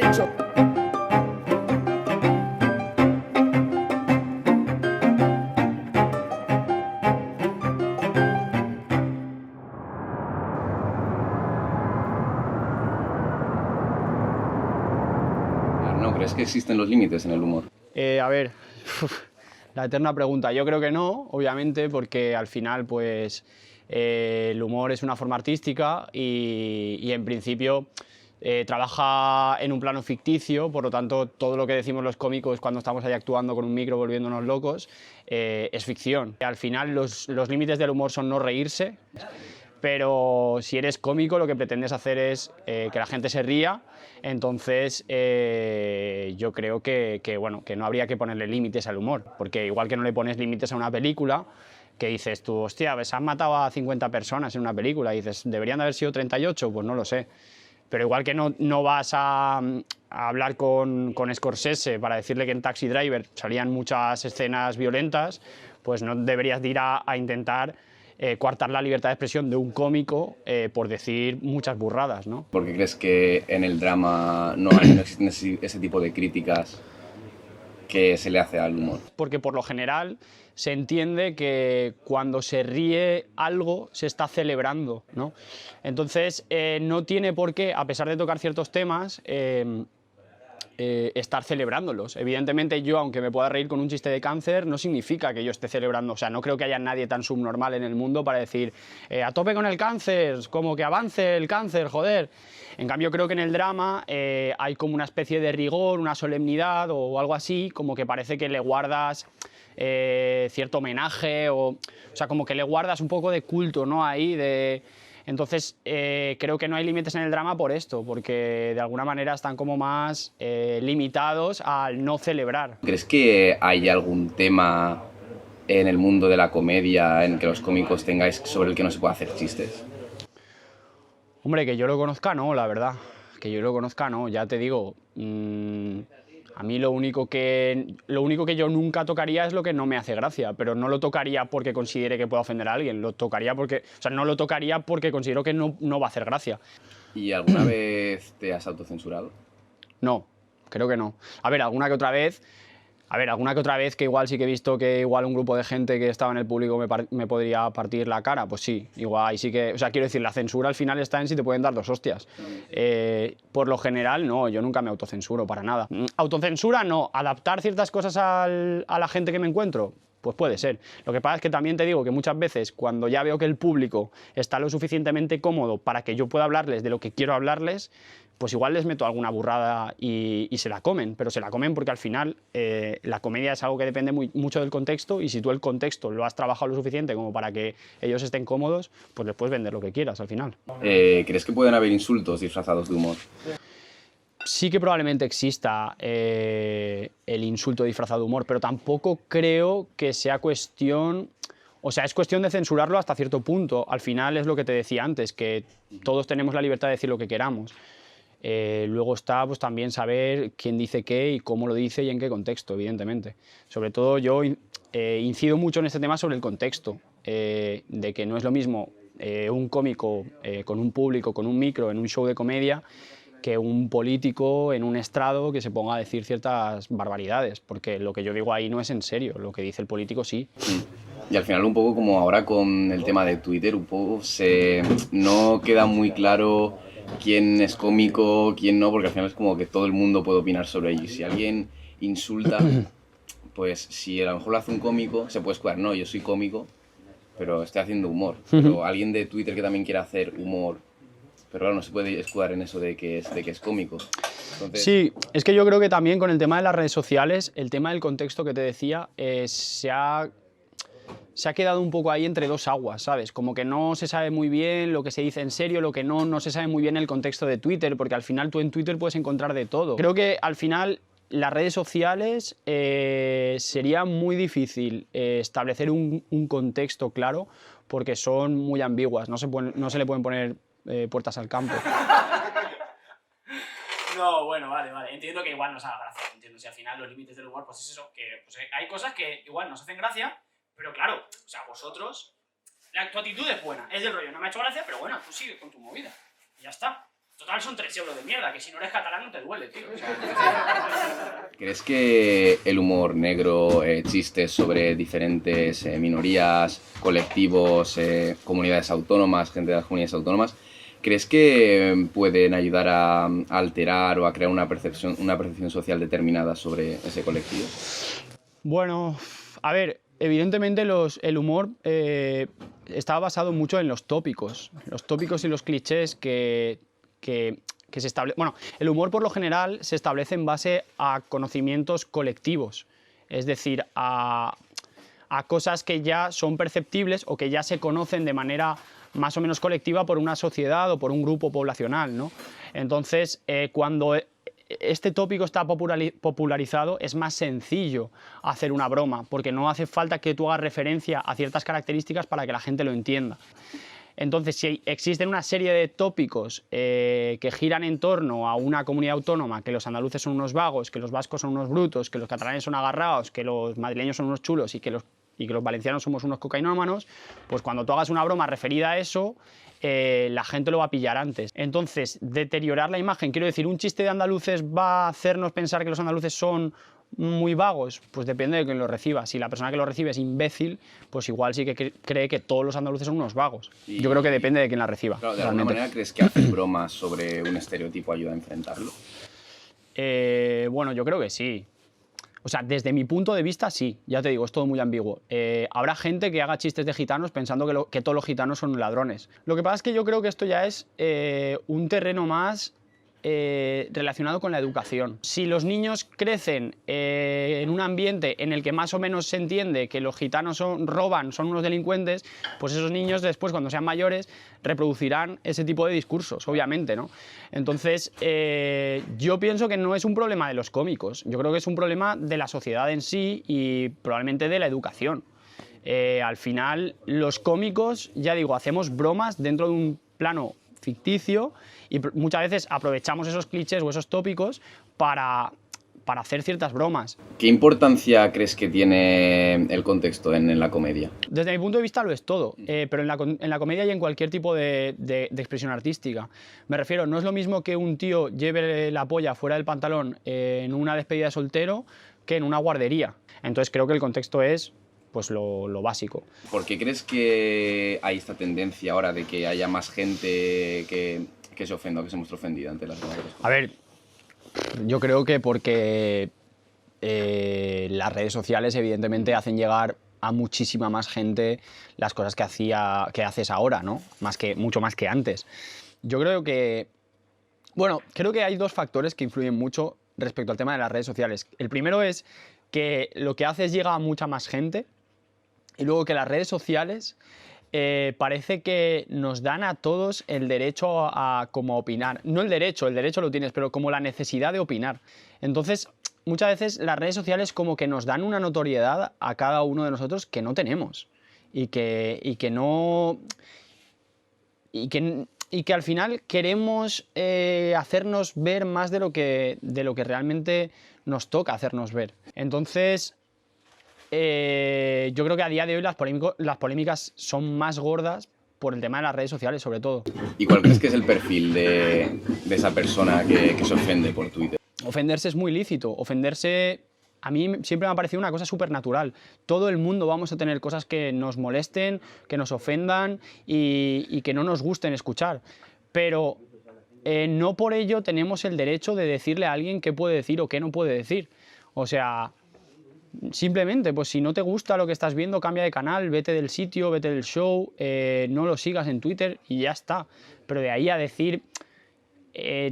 mucho. ¿No crees que existen los límites en el humor? A ver, la eterna pregunta. Yo creo que no, obviamente, porque al final, pues, el humor es una forma artística y en principio trabaja en un plano ficticio, por lo tanto, todo lo que decimos los cómicos cuando estamos ahí actuando con un micro volviéndonos locos es ficción. Al final, los límites del humor son no reírse, pero si eres cómico lo que pretendes hacer es que la gente se ría, entonces yo creo bueno, que no habría que ponerle límites al humor, porque igual que no le pones límites a una película, que dices tú, hostia, pues han matado a 50 personas en una película, y dices, ¿deberían de haber sido 38? Pues no lo sé. Pero igual que no vas a hablar con Scorsese para decirle que en Taxi Driver salían muchas escenas violentas, pues no deberías de ir a intentar coartar la libertad de expresión de un cómico por decir muchas burradas, ¿no? ¿Por qué crees que en el drama no existen ese tipo de críticas que se le hace al humor? Porque por lo general se entiende que cuando se ríe algo se está celebrando, ¿no? Entonces no tiene por qué, a pesar de tocar ciertos temas, estar celebrándolos. Evidentemente yo, aunque me pueda reír con un chiste de cáncer, no significa que yo esté celebrando, o sea, no creo que haya nadie tan subnormal en el mundo para decir a tope con el cáncer, como que avance el cáncer, joder. En cambio creo que en el drama hay como una especie de rigor, una solemnidad o algo así, como que parece que le guardas cierto homenaje o sea, como que le guardas un poco de culto, ¿no? Ahí de... Entonces, creo que no hay límites en el drama por esto, porque de alguna manera están como más limitados al no celebrar. ¿Crees que hay algún tema en el mundo de la comedia en que los cómicos tengáis sobre el que no se puede hacer chistes? Hombre, que yo lo conozca, no, la verdad. Que yo lo conozca, no, ya te digo. A mí lo único que yo nunca tocaría es lo que no me hace gracia, pero no lo tocaría porque considere que pueda ofender a alguien, lo tocaría porque, o sea, no lo tocaría porque considero que no va a hacer gracia. ¿Y alguna vez te has autocensurado? No, creo que no. A ver, alguna que otra vez que igual sí que he visto que igual un grupo de gente que estaba en el público me podría partir la cara, pues sí, igual ahí sí que... O sea, quiero decir, la censura al final está en si te pueden dar dos hostias. Por lo general, no, yo nunca me autocensuro para nada. Autocensura no, adaptar ciertas cosas a la gente que me encuentro, pues puede ser. Lo que pasa es que también te digo que muchas veces cuando ya veo que el público está lo suficientemente cómodo para que yo pueda hablarles de lo que quiero hablarles, pues igual les meto alguna burrada y se la comen, pero se la comen porque al final la comedia es algo que depende mucho del contexto y si tú el contexto lo has trabajado lo suficiente como para que ellos estén cómodos, pues les puedes vender lo que quieras al final. ¿Crees que pueden haber insultos disfrazados de humor? Sí que probablemente exista el insulto disfrazado de humor, pero tampoco creo que sea cuestión... O sea, es cuestión de censurarlo hasta cierto punto. Al final es lo que te decía antes, que todos tenemos la libertad de decir lo que queramos. Luego está pues, también saber quién dice qué y cómo lo dice y en qué contexto, evidentemente. Sobre todo yo incido mucho en este tema sobre el contexto, de que no es lo mismo un cómico con un público, con un micro, en un show de comedia, que un político en un estrado que se ponga a decir ciertas barbaridades, porque lo que yo digo ahí no es en serio, lo que dice el político sí. Y al final un poco como ahora con el tema de Twitter, un poco no queda muy claro quién es cómico, quién no, porque al final es como que todo el mundo puede opinar sobre ello. Y si alguien insulta, pues si a lo mejor lo hace un cómico, se puede escudar, no, yo soy cómico, pero estoy haciendo humor. Pero alguien de Twitter que también quiera hacer humor, pero claro, no se puede escudar en eso de que es cómico. Entonces... Sí, es que yo creo que también con el tema de las redes sociales, el tema del contexto que te decía, se ha quedado un poco ahí entre dos aguas, ¿sabes? Como que no se sabe muy bien lo que se dice en serio, lo que no se sabe muy bien el contexto de Twitter, porque al final tú en Twitter puedes encontrar de todo. Creo que al final las redes sociales sería muy difícil establecer un contexto claro porque son muy ambiguas, no se le pueden poner puertas al campo. No, bueno, vale. Entiendo que igual nos haga gracia. Entiendo, si al final los límites del humor, pues es eso, que pues, hay cosas que igual nos hacen gracia, pero claro, o sea, vosotros, tu actitud es buena, es del rollo, no me ha hecho gracia, pero bueno, tú sigue con tu movida. Y ya está. Total, son 3 euros de mierda, que si no eres catalán no te duele, tío. O sea, ¿Crees que el humor negro, chistes sobre diferentes minorías, colectivos, comunidades autónomas, gente de las comunidades autónomas, crees que pueden ayudar a alterar o a crear una percepción social determinada sobre ese colectivo? Bueno, a ver, evidentemente el humor está basado mucho en los tópicos y los clichés que se establecen. Bueno, el humor por lo general se establece en base a conocimientos colectivos, es decir, a cosas que ya son perceptibles o que ya se conocen de manera más o menos colectiva por una sociedad o por un grupo poblacional, ¿no? Entonces, cuando este tópico está popularizado, es más sencillo hacer una broma, porque no hace falta que tú hagas referencia a ciertas características para que la gente lo entienda. Entonces, si existen una serie de tópicos que giran en torno a una comunidad autónoma, que los andaluces son unos vagos, que los vascos son unos brutos, que los catalanes son agarrados, que los madrileños son unos chulos y que los valencianos somos unos cocainómanos, pues cuando tú hagas una broma referida a eso, la gente lo va a pillar antes. Entonces, deteriorar la imagen, quiero decir, ¿un chiste de andaluces va a hacernos pensar que los andaluces son muy vagos? Pues depende de quien lo reciba. Si la persona que lo recibe es imbécil, pues igual sí que cree que todos los andaluces son unos vagos. Yo creo que depende de quien la reciba. Claro, ¿de alguna manera crees que hacer bromas sobre un estereotipo ayuda a enfrentarlo? Bueno, yo creo que sí. O sea, desde mi punto de vista, sí. Ya te digo, es todo muy ambiguo. Habrá gente que haga chistes de gitanos pensando que todos los gitanos son ladrones. Lo que pasa es que yo creo que esto ya es un terreno más relacionado con la educación. Si los niños crecen en un ambiente en el que más o menos se entiende que los gitanos roban, son unos delincuentes, pues esos niños después, cuando sean mayores, reproducirán ese tipo de discursos, obviamente, ¿no? Entonces, yo pienso que no es un problema de los cómicos, yo creo que es un problema de la sociedad en sí y probablemente de la educación. Al final, los cómicos, ya digo, hacemos bromas dentro de un plano ficticio y muchas veces aprovechamos esos clichés o esos tópicos para hacer ciertas bromas. ¿Qué importancia crees que tiene el contexto en la comedia? Desde mi punto de vista lo es todo, pero en la comedia y en cualquier tipo de expresión artística. Me refiero, no es lo mismo que un tío lleve la polla fuera del pantalón en una despedida de soltero que en una guardería. Entonces creo que el contexto es pues lo básico. ¿Por qué crees que hay esta tendencia ahora de que haya más gente que se ofenda o que se muestre ofendida ante las bromas? A ver, yo creo que porque las redes sociales evidentemente hacen llegar a muchísima más gente las cosas que haces ahora, ¿no? Mucho más que antes. Yo creo que... Bueno, creo que hay dos factores que influyen mucho respecto al tema de las redes sociales. El primero es que lo que haces llega a mucha más gente y luego que las redes sociales parece que nos dan a todos el derecho a como opinar. No el derecho lo tienes, pero como la necesidad de opinar. Entonces, muchas veces las redes sociales como que nos dan una notoriedad a cada uno de nosotros que no tenemos y que al final queremos hacernos ver más de lo que realmente nos toca hacernos ver. Entonces, yo creo que a día de hoy las polémicas son más gordas por el tema de las redes sociales, sobre todo. ¿Y cuál crees que es el perfil de esa persona que se ofende por Twitter? Ofenderse es muy lícito. Ofenderse, a mí siempre me ha parecido una cosa súper natural. Todo el mundo vamos a tener cosas que nos molesten, que nos ofendan y que no nos gusten escuchar. Pero no por ello tenemos el derecho de decirle a alguien qué puede decir o qué no puede decir. O sea, simplemente, pues si no te gusta lo que estás viendo, cambia de canal, vete del sitio, vete del show, no lo sigas en Twitter y ya está. Pero de ahí a decir,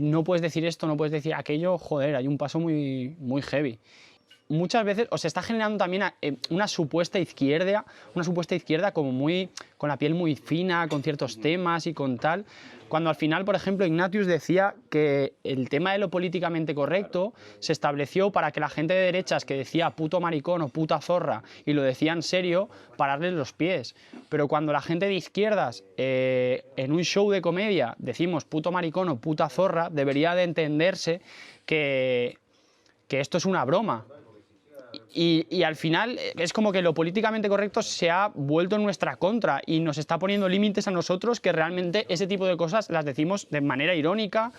no puedes decir esto, no puedes decir aquello, joder, hay un paso muy, muy heavy. Muchas veces se está generando también una supuesta izquierda como muy, con la piel muy fina, con ciertos temas y con tal, cuando al final, por ejemplo, Ignatius decía que el tema de lo políticamente correcto se estableció para que la gente de derechas que decía puto maricón o puta zorra y lo decía en serio, pararles los pies. Pero cuando la gente de izquierdas en un show de comedia decimos puto maricón o puta zorra, debería de entenderse que esto es una broma. y al final es como que lo políticamente correcto se ha vuelto en nuestra contra y nos está poniendo límites a nosotros que realmente ese tipo de cosas las decimos de manera irónica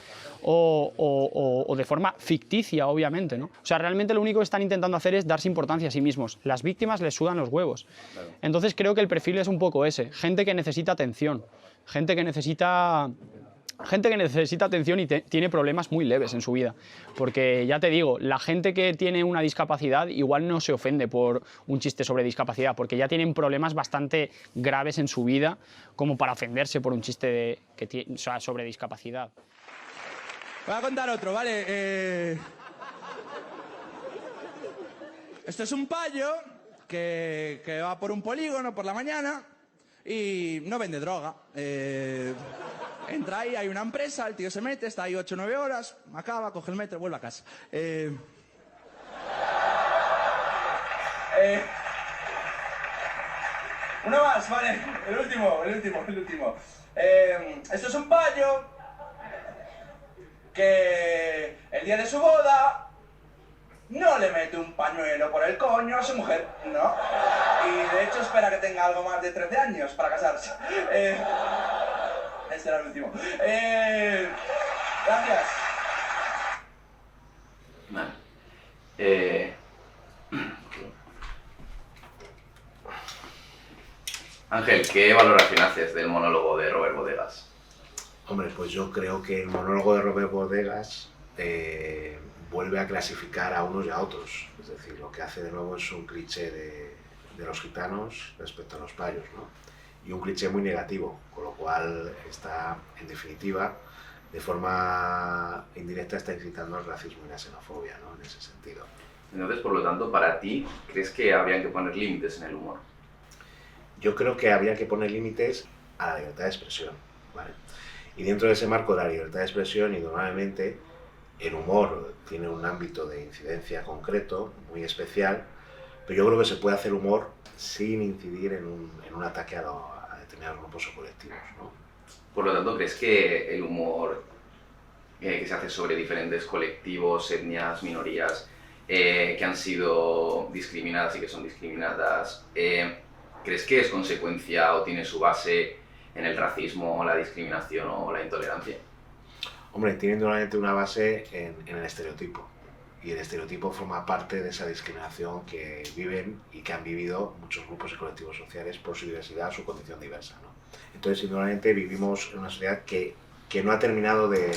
o de forma ficticia, obviamente, ¿no? O sea, realmente lo único que están intentando hacer es darse importancia a sí mismos. Las víctimas les sudan los huevos. Claro. Entonces creo que el perfil es un poco ese. Gente que necesita atención. Gente que necesita atención y tiene problemas muy leves en su vida. Porque ya te digo, la gente que tiene una discapacidad igual no se ofende por un chiste sobre discapacidad, porque ya tienen problemas bastante graves en su vida como para ofenderse por un chiste sobre discapacidad. Voy a contar otro, ¿vale? Esto es un payo que va por un polígono por la mañana y no vende droga. Entra ahí, hay una empresa, el tío se mete, está ahí 8 o 9 horas, acaba, coge el metro, vuelve a casa. Uno más, vale, el último. Esto es un payo que el día de su boda no le mete un pañuelo por el coño a su mujer, ¿no? Y de hecho espera que tenga algo más de 13 años para casarse. Este era el último. Gracias. Vale. Ángel, ¿qué valoración haces del monólogo de Robert Bodegas? Hombre, pues yo creo que el monólogo de Robert Bodegas vuelve a clasificar a unos y a otros. Es decir, lo que hace de nuevo es un cliché de los gitanos respecto a los payos, ¿no? Y un cliché muy negativo, con lo cual está, en definitiva, de forma indirecta está incitando al racismo y la xenofobia, ¿no? En ese sentido. Entonces, por lo tanto, para ti, ¿crees que habrían que poner límites en el humor? Yo creo que habría que poner límites a la libertad de expresión, ¿vale? Y dentro de ese marco de la libertad de expresión, indudablemente, el humor tiene un ámbito de incidencia concreto, muy especial, pero yo creo que se puede hacer humor sin incidir en un ataque a determinados grupos o colectivos, ¿no? Por lo tanto, ¿crees que el humor que se hace sobre diferentes colectivos, etnias, minorías, que han sido discriminadas y que son discriminadas, ¿crees que es consecuencia o tiene su base en el racismo, la discriminación o la intolerancia? Hombre, tiene normalmente una base en el estereotipo. Y el estereotipo forma parte de esa discriminación que viven y que han vivido muchos grupos y colectivos sociales por su diversidad, su condición diversa, ¿no? Entonces, indudablemente, vivimos en una sociedad que no ha terminado de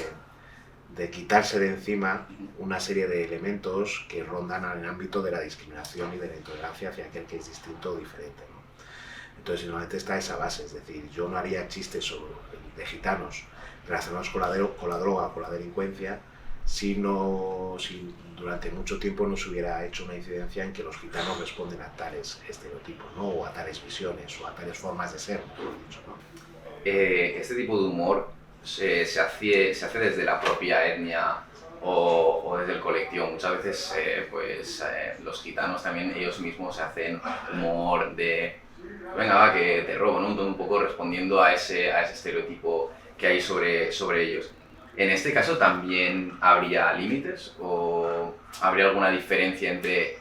quitarse de encima una serie de elementos que rondan en el ámbito de la discriminación y de la intolerancia hacia aquel que es distinto o diferente, ¿no? Entonces, indudablemente está esa base, es decir, yo no haría chistes de gitanos relacionados con la droga o con la delincuencia si durante mucho tiempo no se hubiera hecho una incidencia en que los gitanos responden a tales estereotipos, ¿no? O a tales visiones o a tales formas de ser, mejor dicho, ¿no? Este tipo de humor se hace desde la propia etnia o desde el colectivo. Muchas veces los gitanos también ellos mismos se hacen humor de venga va que te robo, ¿no? Un poco respondiendo a ese estereotipo que hay sobre ellos. ¿En este caso también habría límites o habría alguna diferencia entre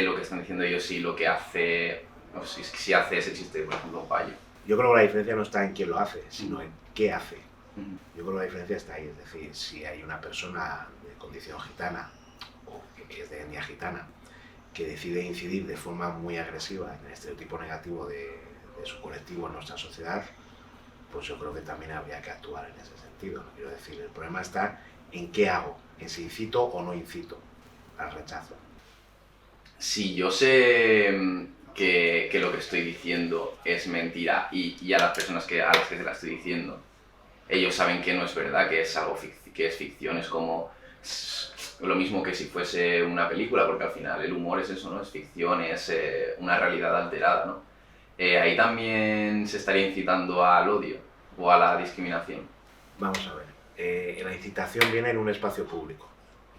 lo que están diciendo ellos y lo que hace, o si hace ese chiste, por ejemplo, un payo? Yo creo que la diferencia no está en quién lo hace, sino en qué hace. Uh-huh. Yo creo que la diferencia está ahí, es decir, si hay una persona de condición gitana o que es de etnia gitana que decide incidir de forma muy agresiva en el estereotipo negativo de su colectivo en nuestra sociedad, pues yo creo que también habría que actuar en ese sentido, ¿no? Quiero decir, el problema está en qué hago, en si incito o no incito al rechazo. Si yo sé que lo que estoy diciendo es mentira y a las personas a las que se la estoy diciendo, ellos saben que no es verdad, que es algo que es ficción, es como lo mismo que si fuese una película, porque al final el humor es eso, ¿no? Es ficción, es una realidad alterada, ¿no? Ahí también se estaría incitando al odio o a la discriminación. Vamos a ver, la incitación viene en un espacio público,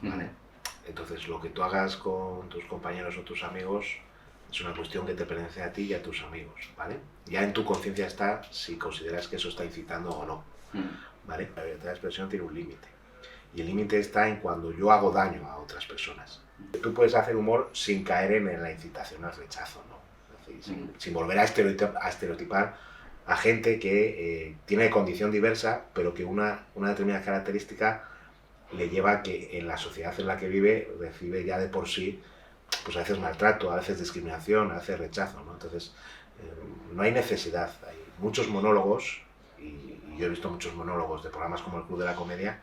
¿vale? Uh-huh. Entonces lo que tú hagas con tus compañeros o tus amigos es una cuestión que te pertenece a ti y a tus amigos, ¿vale? Ya en tu conciencia está si consideras que eso está incitando o no, ¿vale? La libertad de expresión tiene un límite y el límite está en cuando yo hago daño a otras personas, Tú puedes hacer humor sin caer en la incitación al rechazo, ¿no? Es decir, sin volver a estereotipar a gente que tiene condición diversa, pero que una determinada característica le lleva a que en la sociedad en la que vive recibe ya de por sí, pues a veces maltrato, a veces discriminación, a veces rechazo, ¿no? Entonces, no hay necesidad. Hay muchos monólogos, y yo he visto muchos monólogos de programas como el Club de la Comedia,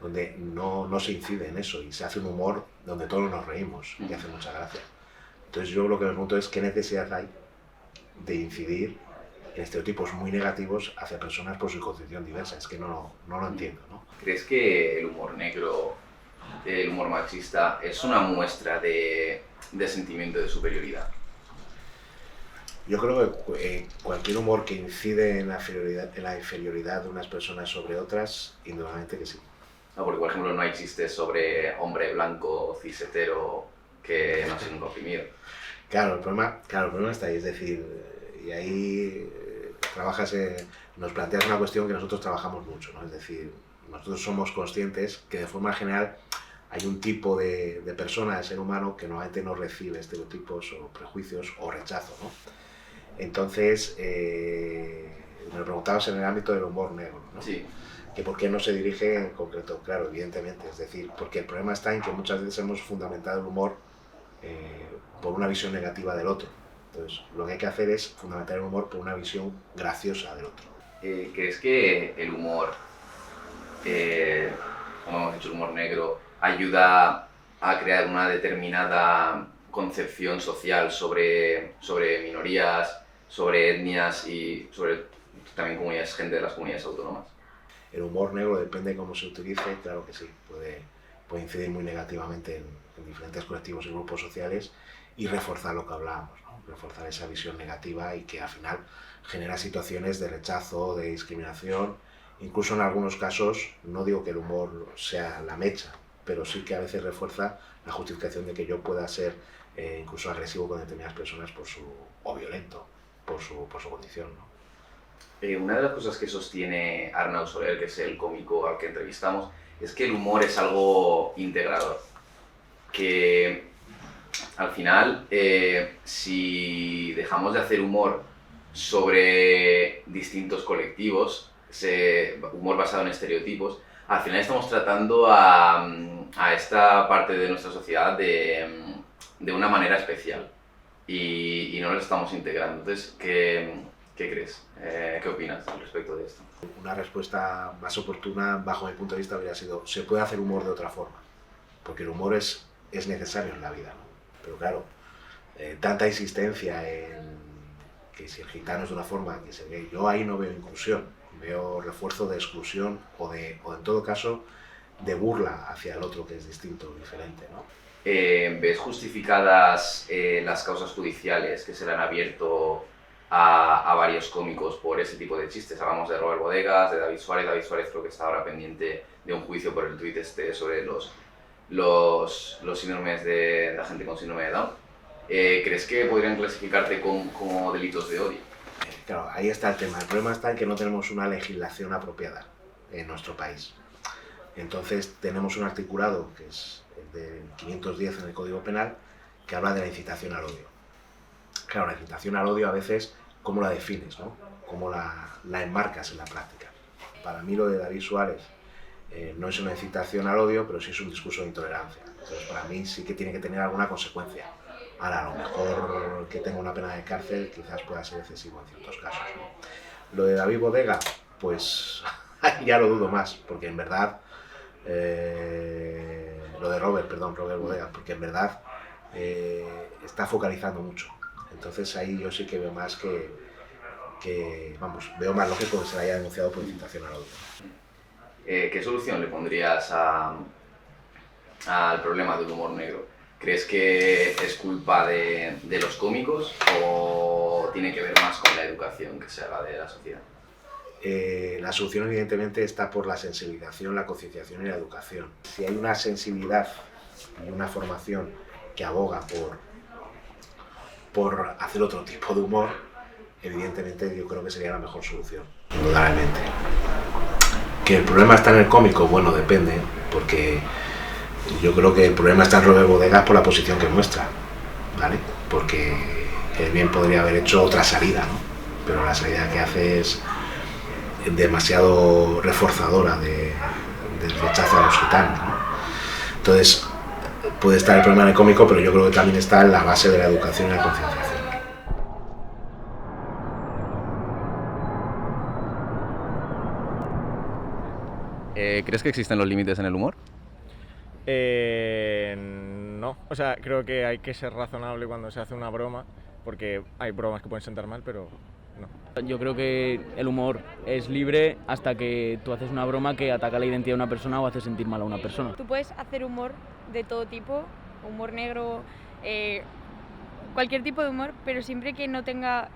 donde no se incide en eso y se hace un humor donde todos nos reímos y hace mucha gracia. Entonces yo lo que me pregunto es qué necesidad hay de incidir en estereotipos muy negativos hacia personas por su condición diversa. Es que no lo entiendo, ¿no? ¿Crees que el humor negro, el humor machista, es una muestra de sentimiento de superioridad? Yo creo que cualquier humor que incide en la inferioridad de unas personas sobre otras, indudablemente que sí. No, porque, por ejemplo, no hay chistes sobre hombre blanco, cis hetero, que no ha sido nunca oprimido. Claro, el problema está ahí, es decir, y ahí nos planteas una cuestión que nosotros trabajamos mucho, ¿no? Es decir, nosotros somos conscientes que de forma general hay un tipo de persona, de ser humano, que normalmente no recibe estereotipos o prejuicios o rechazo, ¿no? Entonces, me preguntabas en el ámbito del humor negro, ¿no? Sí. Que por qué no se dirige en concreto. Claro, evidentemente, es decir, porque el problema está en que muchas veces hemos fundamentado el humor por una visión negativa del otro. Entonces, lo que hay que hacer es fundamentar el humor por una visión graciosa del otro. ¿Crees que el humor, como hemos dicho, el humor negro, ayuda a crear una determinada concepción social sobre minorías, sobre etnias y sobre también comunidades, gente de las comunidades autónomas? El humor negro, depende de cómo se utilice, claro que sí, puede incidir muy negativamente en diferentes colectivos y grupos sociales y reforzar lo que hablábamos, ¿no? Reforzar esa visión negativa y que al final genera situaciones de rechazo, de discriminación. Incluso en algunos casos, no digo que el humor sea la mecha, pero sí que a veces refuerza la justificación de que yo pueda ser incluso agresivo con determinadas personas o violento por su condición, ¿no? Una de las cosas que sostiene Arnau Soler, que es el cómico al que entrevistamos, es que el humor es algo integrador. Que al final, si dejamos de hacer humor sobre distintos colectivos, humor basado en estereotipos, al final estamos tratando a esta parte de nuestra sociedad de una manera especial y no lo estamos integrando. Entonces, ¿qué crees? ¿Qué opinas al respecto de esto? Una respuesta más oportuna, bajo mi punto de vista, habría sido: se puede hacer humor de otra forma, porque el humor es necesario en la vida, ¿no? Pero claro, tanta insistencia en que si el gitano es de una forma, que se ve, yo ahí no veo inclusión, veo refuerzo de exclusión o en todo caso de burla hacia el otro que es distinto o diferente, ¿no? ¿Ves justificadas las causas judiciales que se le han abierto a varios cómicos por ese tipo de chistes? Hablamos de Robert Bodegas, de David Suárez. David Suárez creo que está ahora pendiente de un juicio por el tuit sobre los síndromes de la gente con síndrome de Down. ¿Crees que podrían clasificarte como delitos de odio? Claro, ahí está el tema. El problema está en que no tenemos una legislación apropiada en nuestro país. Entonces tenemos un articulado, que es el del 510 en el Código Penal, que habla de la incitación al odio. Claro, la incitación al odio a veces, ¿cómo la defines, no? ¿Cómo la enmarcas en la práctica? Para mí lo de David Suárez no es una incitación al odio, pero sí es un discurso de intolerancia. Entonces para mí sí que tiene que tener alguna consecuencia. Ahora, a lo mejor que tenga una pena de cárcel quizás pueda ser excesivo en ciertos casos, ¿no? Lo de David Bodega, pues ya lo dudo más, porque en verdad, lo de Robert Bodega, porque en verdad está focalizando mucho. Entonces ahí yo sí que veo más veo más lógico que se le haya denunciado por incitación al odio. ¿Qué solución le pondrías al problema del humor negro? ¿Crees que es culpa de los cómicos o tiene que ver más con la educación que se haga de la sociedad? La solución evidentemente está por la sensibilización, la concienciación y la educación. Si hay una sensibilidad y una formación que aboga por hacer otro tipo de humor, evidentemente yo creo que sería la mejor solución, indudablemente. ¿Que el problema está en el cómico? Bueno, depende, porque Yo creo que el problema está en Robert Bodegas por la posición que muestra, ¿vale? Porque él bien podría haber hecho otra salida, ¿no? Pero la salida que hace es demasiado reforzadora del rechazo a los gitanos, ¿no? Entonces, puede estar el problema en el cómico, pero yo creo que también está en la base de la educación y la concienciación. ¿Crees que existen los límites en el humor? No, o sea, creo que hay que ser razonable cuando se hace una broma, porque hay bromas que pueden sentar mal, pero no. Yo creo que el humor es libre hasta que tú haces una broma que ataca la identidad de una persona o hace sentir mal a una persona. Tú puedes hacer humor de todo tipo, humor negro, cualquier tipo de humor, pero siempre que no tenga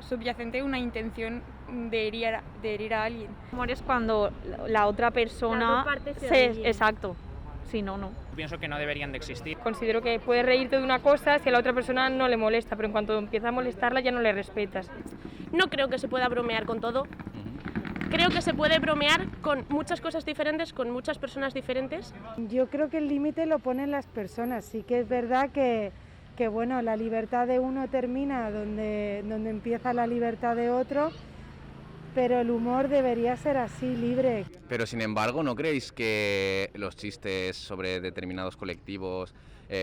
subyacente una intención de herir a alguien. Humor es cuando la otra persona... Exacto, si no, no. Pienso que no deberían de existir. Considero que puedes reírte de una cosa si a la otra persona no le molesta, pero en cuanto empieza a molestarla ya no le respetas. No creo que se pueda bromear con todo. Creo que se puede bromear con muchas cosas diferentes, con muchas personas diferentes. Yo creo que el límite lo ponen las personas. Sí que es verdad que bueno, la libertad de uno termina donde empieza la libertad de otro, pero el humor debería ser así, libre. Pero sin embargo, ¿no creéis que los chistes sobre determinados colectivos,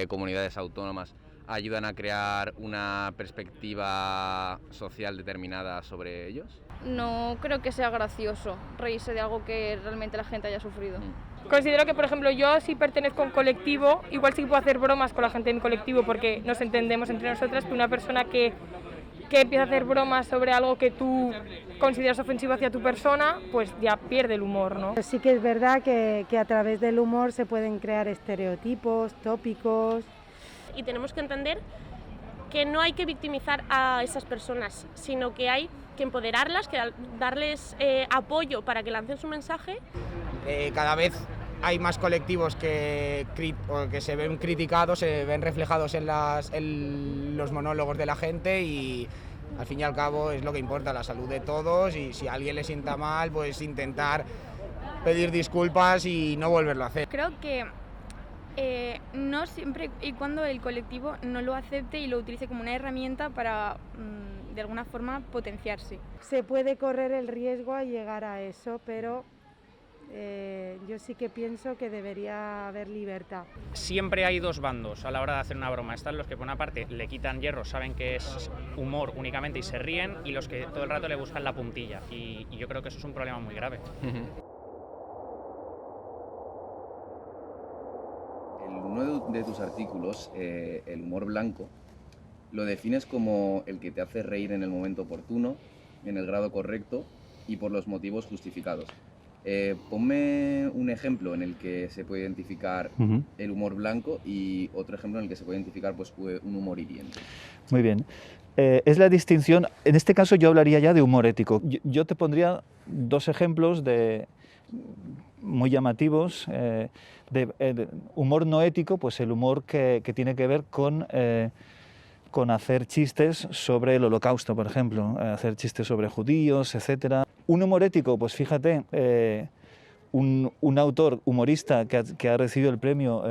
comunidades autónomas, ayudan a crear una perspectiva social determinada sobre ellos? No creo que sea gracioso reírse de algo que realmente la gente haya sufrido. Considero que, por ejemplo, yo si pertenezco a un colectivo, igual sí que puedo hacer bromas con la gente de mi colectivo porque nos entendemos entre nosotras, que una persona que empieza a hacer bromas sobre algo que tú consideras ofensivo hacia tu persona, pues ya pierde el humor, ¿no? Sí que es verdad que a través del humor se pueden crear estereotipos, tópicos. Y tenemos que entender que no hay que victimizar a esas personas, sino que hay que empoderarlas, que darles apoyo para que lancen su mensaje. Cada vez hay más colectivos que se ven criticados, se ven reflejados en los monólogos de la gente y al fin y al cabo es lo que importa, la salud de todos, y si a alguien le sienta mal, pues intentar pedir disculpas y no volverlo a hacer. Creo que no siempre y cuando el colectivo no lo acepte y lo utilice como una herramienta para de alguna forma potenciarse. Se puede correr el riesgo a llegar a eso, pero yo sí que pienso que debería haber libertad. Siempre hay dos bandos a la hora de hacer una broma. Están los que por una parte le quitan hierro, saben que es humor únicamente y se ríen, y los que todo el rato le buscan la puntilla. Y yo creo que eso es un problema muy grave. En uno de tus artículos, el humor blanco, lo defines como el que te hace reír en el momento oportuno, en el grado correcto y por los motivos justificados. Ponme un ejemplo en el que se puede identificar el humor blanco y otro ejemplo en el que se puede identificar pues, un humor hiriente. Muy bien. Es la distinción, en este caso yo hablaría ya de humor ético. Yo te pondría dos ejemplos muy llamativos de humor no ético, pues el humor que tiene que ver con hacer chistes sobre el Holocausto, por ejemplo, hacer chistes sobre judíos, etc. Un humor ético, pues fíjate, un autor humorista que ha recibido el premio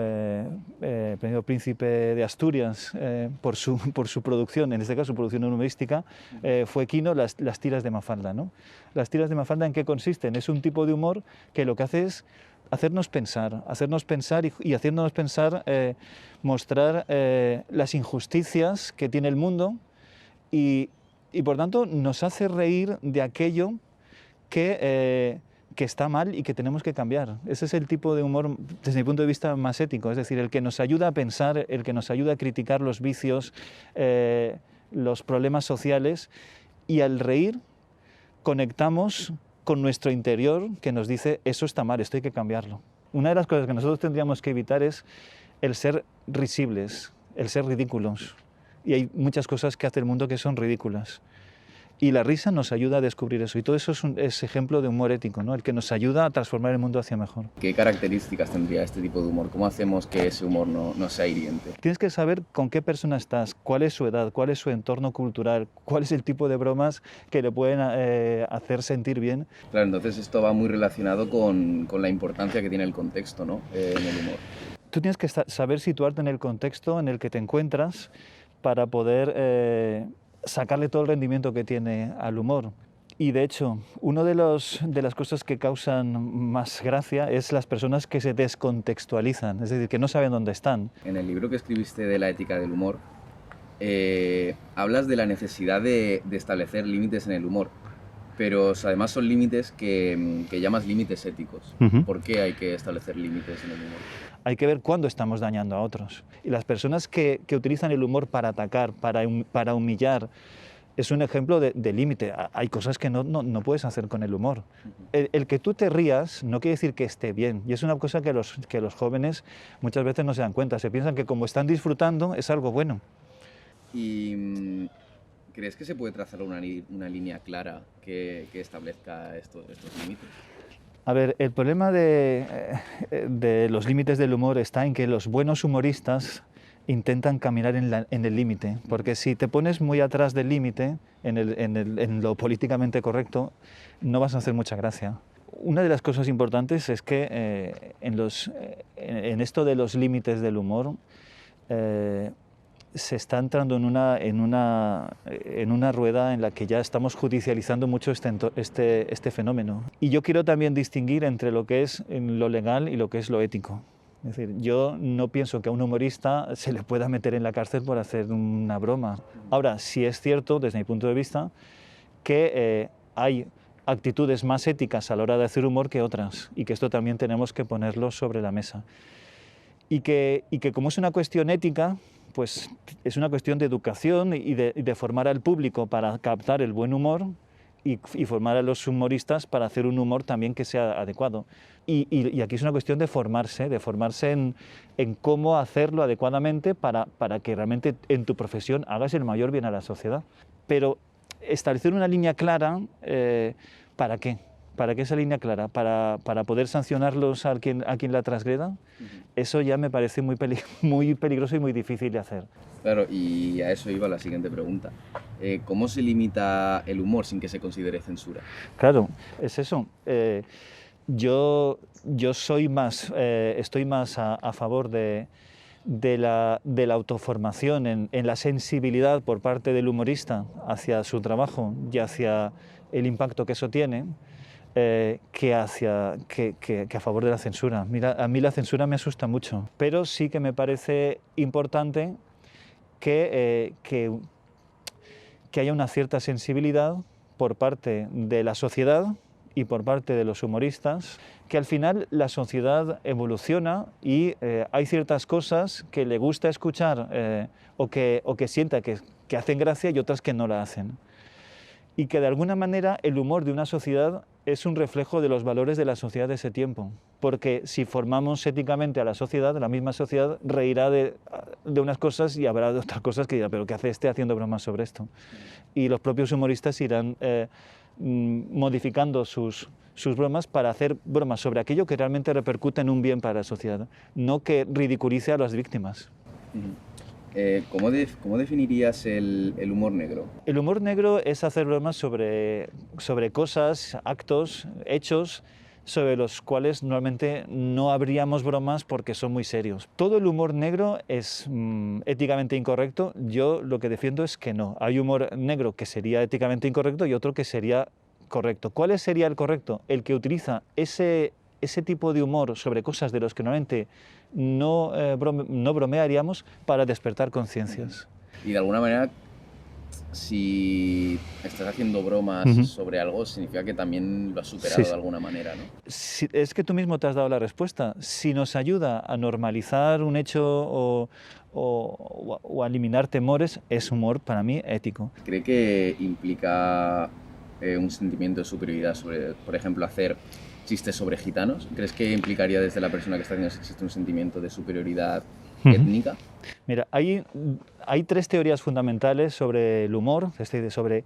Príncipe de Asturias por su producción, en este caso su producción humorística, fue Quino, las tiras de Mafalda, ¿no? Las tiras de Mafalda, ¿en qué consisten? Es un tipo de humor que lo que hace es hacernos pensar y haciéndonos pensar, mostrar las injusticias que tiene el mundo y por tanto nos hace reír de aquello que está mal y que tenemos que cambiar. Ese es el tipo de humor, desde mi punto de vista, más ético, es decir, el que nos ayuda a pensar, el que nos ayuda a criticar los vicios, los problemas sociales, y al reír conectamos con nuestro interior que nos dice eso está mal, esto hay que cambiarlo. Una de las cosas que nosotros tendríamos que evitar es el ser risibles, el ser ridículos. Y hay muchas cosas que hace el mundo que son ridículas. Y la risa nos ayuda a descubrir eso. Y todo eso es ejemplo de humor ético, ¿no? El que nos ayuda a transformar el mundo hacia mejor. ¿Qué características tendría este tipo de humor? ¿Cómo hacemos que ese humor no sea hiriente? Tienes que saber con qué persona estás, cuál es su edad, cuál es su entorno cultural, cuál es el tipo de bromas que le pueden hacer sentir bien. Claro, entonces esto va muy relacionado con la importancia que tiene el contexto, ¿no? En el humor. tú tienes que saber situarte en el contexto en el que te encuentras para poder sacarle todo el rendimiento que tiene al humor. Y de hecho, una de las cosas que causan más gracia es las personas que se descontextualizan, es decir, que no saben dónde están. En el libro que escribiste de la ética del humor, hablas de la necesidad de establecer límites en el humor, pero además son límites que llamas límites éticos. ¿Por qué hay que establecer límites en el humor? Hay que ver cuándo estamos dañando a otros. Y las personas que utilizan el humor para atacar, para humillar, es un ejemplo de límite. Hay cosas que no puedes hacer con el humor. El que tú te rías no quiere decir que esté bien. Y es una cosa que los jóvenes muchas veces no se dan cuenta. Se piensan que como están disfrutando es algo bueno. ¿Y crees que se puede trazar una línea clara que establezca estos límites? A ver, el problema de los límites del humor está en que los buenos humoristas intentan caminar en el límite, porque si te pones muy atrás del límite, en lo políticamente correcto, no vas a hacer mucha gracia. Una de las cosas importantes es que en esto de los límites del humor se está entrando en una rueda en la que ya estamos judicializando mucho este fenómeno. Y yo quiero también distinguir entre lo que es lo legal y lo que es lo ético. Es decir, yo no pienso que a un humorista se le pueda meter en la cárcel por hacer una broma. Ahora, sí es cierto, desde mi punto de vista, que hay actitudes más éticas a la hora de hacer humor que otras, y que esto también tenemos que ponerlo sobre la mesa. Y que como es una cuestión ética, pues es una cuestión de educación y de formar al público para captar el buen humor y formar a los humoristas para hacer un humor también que sea adecuado. Y aquí es una cuestión de formarse en cómo hacerlo adecuadamente para que realmente en tu profesión hagas el mayor bien a la sociedad. Pero establecer una línea clara, ¿para qué? ¿Para qué esa línea clara? ¿Para poder sancionarlos a quien la transgreda? Eso ya me parece muy peligroso y muy difícil de hacer. Claro, y a eso iba la siguiente pregunta. ¿Cómo se limita el humor sin que se considere censura? Claro, es eso. Yo estoy más a favor de la autoformación en la sensibilidad por parte del humorista hacia su trabajo y hacia el impacto que eso tiene, que a favor de la censura. Mira, a mí la censura me asusta mucho, pero sí que me parece importante que haya una cierta sensibilidad por parte de la sociedad y por parte de los humoristas, que al final la sociedad evoluciona y hay ciertas cosas que le gusta escuchar o que sienta que hacen gracia y otras que no la hacen. Y que de alguna manera el humor de una sociedad es un reflejo de los valores de la sociedad de ese tiempo. Porque si formamos éticamente a la sociedad, la misma sociedad reirá de unas cosas y habrá de otras cosas que dirá, pero ¿qué hace este haciendo bromas sobre esto? Y los propios humoristas irán modificando sus bromas para hacer bromas sobre aquello que realmente repercute en un bien para la sociedad, no que ridiculice a las víctimas. ¿Cómo definirías el humor negro? El humor negro es hacer bromas sobre cosas, actos, hechos, sobre los cuales normalmente no habríamos bromas porque son muy serios. ¿Todo el humor negro es éticamente incorrecto? Yo lo que defiendo es que no. Hay humor negro que sería éticamente incorrecto y otro que sería correcto. ¿Cuál sería el correcto? El que utiliza ese tipo de humor sobre cosas de los que normalmente no bromearíamos para despertar conciencias. Y de alguna manera, si estás haciendo bromas sobre algo, significa que también lo has superado de alguna manera, ¿no? Es que tú mismo te has dado la respuesta. Si nos ayuda a normalizar un hecho o a eliminar temores, es humor para mí ético. ¿Cree que implica un sentimiento de superioridad sobre, por ejemplo, hacer chistes sobre gitanos? ¿Crees que implicaría desde la persona que está haciendo ese chiste un sentimiento de superioridad étnica? Mira, hay 3 teorías fundamentales sobre el humor, sobre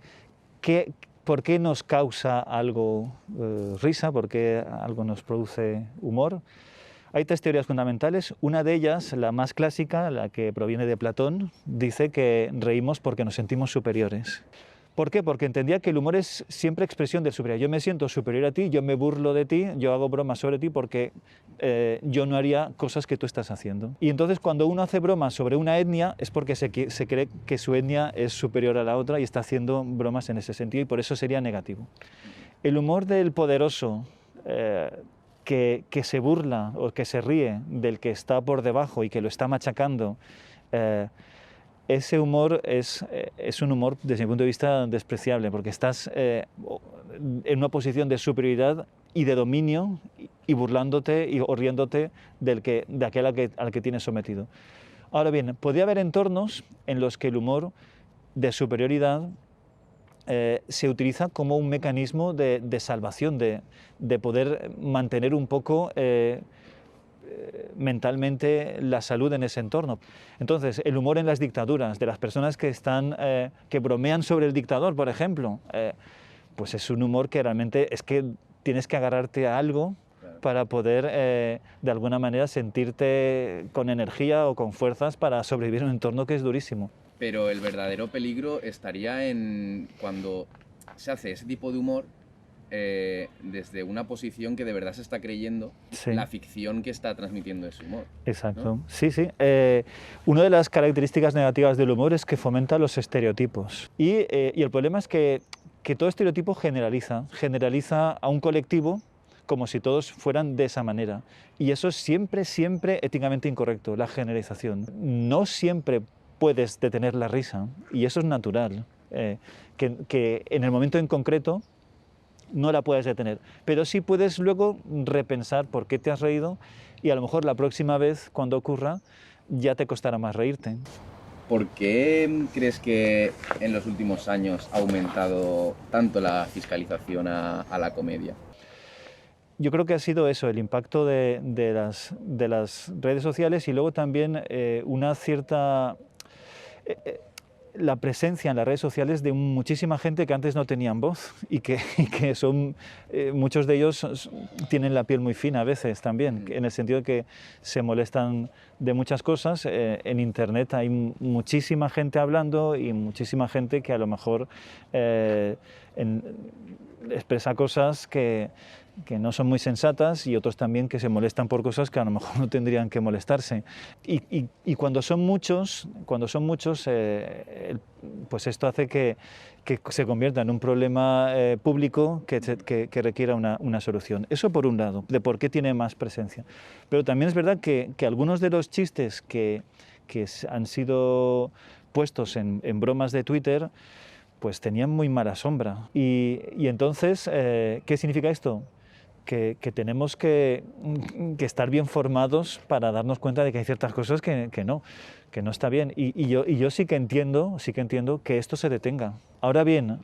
por qué nos causa algo risa, por qué algo nos produce humor. Hay 3 teorías fundamentales. Una de ellas, la más clásica, la que proviene de Platón, dice que reímos porque nos sentimos superiores. ¿Por qué? Porque entendía que el humor es siempre expresión del superior. Yo me siento superior a ti, yo me burlo de ti, yo hago bromas sobre ti porque yo no haría cosas que tú estás haciendo. Y entonces cuando uno hace bromas sobre una etnia es porque se cree que su etnia es superior a la otra y está haciendo bromas en ese sentido, y por eso sería negativo. El humor del poderoso que se burla o que se ríe del que está por debajo y que lo está machacando, ese humor es un humor, desde mi punto de vista, despreciable, porque estás en una posición de superioridad y de dominio y burlándote o riéndote de aquel al que tienes sometido. Ahora bien, podría haber entornos en los que el humor de superioridad se utiliza como un mecanismo de salvación, de poder mantener un poco mentalmente la salud en ese entorno. Entonces, el humor en las dictaduras, de las personas que bromean sobre el dictador, por ejemplo, pues es un humor que realmente es que tienes que agarrarte a algo para poder, de alguna manera, sentirte con energía o con fuerzas para sobrevivir en un entorno que es durísimo. Pero el verdadero peligro estaría en cuando se hace ese tipo de humor desde una posición que de verdad se está creyendo la ficción que está transmitiendo ese humor. Exacto, ¿no? sí. Una de las características negativas del humor es que fomenta los estereotipos. Y el problema es que todo estereotipo generaliza a un colectivo como si todos fueran de esa manera. Y eso es siempre éticamente incorrecto, la generalización. No siempre puedes detener la risa, y eso es natural, que en el momento en concreto no la puedes detener, pero sí puedes luego repensar por qué te has reído, y a lo mejor la próxima vez cuando ocurra ya te costará más reírte. ¿Por qué crees que en los últimos años ha aumentado tanto la fiscalización a la comedia? Yo creo que ha sido eso, el impacto de las redes sociales, y luego también una cierta la presencia en las redes sociales de muchísima gente que antes no tenían voz y que son, muchos de ellos tienen la piel muy fina a veces también, en el sentido de que se molestan de muchas cosas. En internet hay muchísima gente hablando y muchísima gente que a lo mejor expresa cosas que no son muy sensatas, y otros también que se molestan por cosas que a lo mejor no tendrían que molestarse. Y cuando son muchos, pues esto hace que se convierta en un problema público que requiera una solución. Eso por un lado, de por qué tiene más presencia. Pero también es verdad que algunos de los chistes que han sido puestos en bromas de Twitter, pues tenían muy mala sombra. Y entonces, ¿qué significa esto? Que tenemos que estar bien formados para darnos cuenta de que hay ciertas cosas que no está bien. Y yo sí que entiendo que esto se detenga. Ahora bien,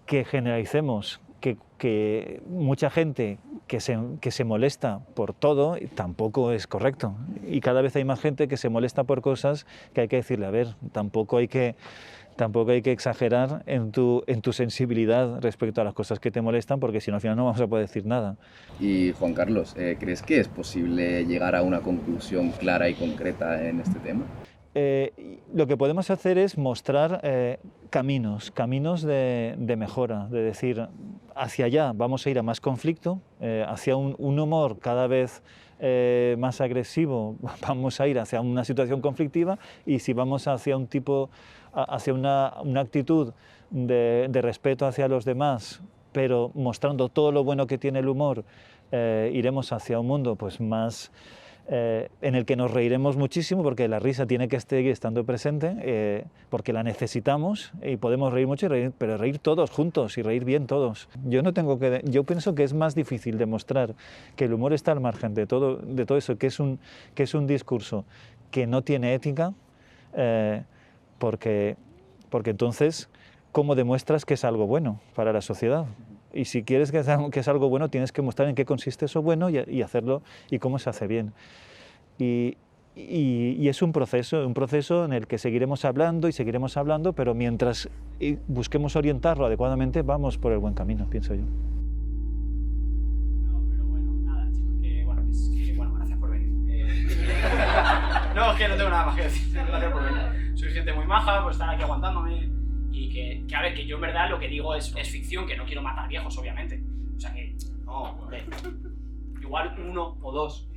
que generalicemos que mucha gente que se molesta por todo tampoco es correcto. Y cada vez hay más gente que se molesta por cosas que hay que decirle, a ver, tampoco hay que exagerar en tu sensibilidad respecto a las cosas que te molestan, porque si no, al final no vamos a poder decir nada. Y Juan Carlos, ¿crees que es posible llegar a una conclusión clara y concreta en este tema? Lo que podemos hacer es mostrar caminos de mejora, de decir, hacia allá vamos a ir a más conflicto, hacia un humor cada vez más agresivo, vamos a ir hacia una situación conflictiva, y si vamos hacia una actitud de respeto hacia los demás, pero mostrando todo lo bueno que tiene el humor, iremos hacia un mundo pues más en el que nos reiremos muchísimo, porque la risa tiene que seguir estando presente, porque la necesitamos, y podemos reír mucho, pero reír todos juntos y reír bien todos. Yo pienso que es más difícil demostrar que el humor está al margen de todo eso, que es un discurso que no tiene ética, porque entonces, ¿cómo demuestras que es algo bueno para la sociedad? Y si quieres que es algo bueno, tienes que mostrar en qué consiste eso bueno y hacerlo, y cómo se hace bien. Y es un proceso en el que seguiremos hablando, pero mientras busquemos orientarlo adecuadamente, vamos por el buen camino, pienso yo. No, pero bueno, nada, chicos, gracias por venir. No, es que no tengo nada más que decir, gracias por venir. Sois gente muy maja, por estar aquí aguantándome. Y que a ver, que yo en verdad lo que digo es ficción, que no quiero matar viejos, obviamente. O sea que, no, hombre. Igual 1 o 2.